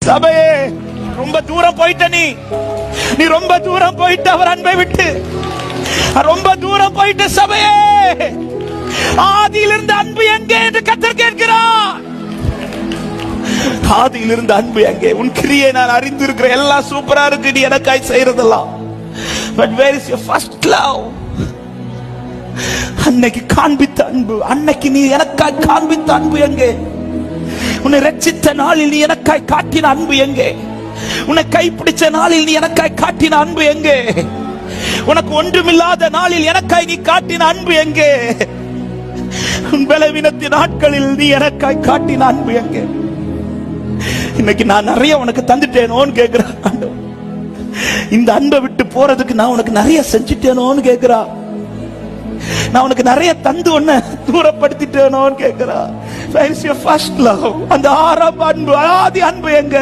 சபையே, ரொம்ப தூரம் போயிட்ட நீ ரொம்ப தூரம் போயிட்ட அவர் அன்பை விட்டு ரொம்ப தூரம் போயிட்ட. சபையே, ஆதியிலிருந்து அன்பு எங்கே என்று கர்த்தர் கேட்கிறார். ஆதியிலிருந்து அன்பு எங்கே? உன் கிரியை நான் அறிந்திருக்கிற எல்லாம் சூப்பரா இருக்கு, நீ எனக்காய் செய்யறதெல்லாம். But where is your first love? அன்னைக்கு காண்பித்த அன்பு, அன்னைக்கு நீ எனக்காய் காண்பித்த அன்பு எங்கே? உன்னை ரட்சித்த நாளில் நீ எனக்காய் காட்டின அன்பு எங்கே? உன்னை கைப்பிடிச்ச நாளில் நீ எனக்காய் காட்டின அன்பு எங்கே? உனக்கு ஒன்றுமில்லாத நாளில் எனக்காய் நீ காட்டின அன்பு எங்கே? உன் பலவீனத்தின் நாட்களில் நீ எனக்காய் காட்டின அன்பு எங்கே? இன்னைக்கு நான் நிறைய உனக்கு தந்துட்டேனோன்னு கேட்கிறான். இந்த அன்பை விட்டு போறதுக்கு நான் உனக்கு நிறைய செஞ்சுட்டேனோன்னு கேட்கிறா. நான் உனக்கு நிறைய தந்து ஒன்ன தூரப்படுத்திட்டேனோன்னு கேட்கிறா. Where is your first love? அந்த ஆரம்ப அன்பு, ஆதி அன்பு எங்க?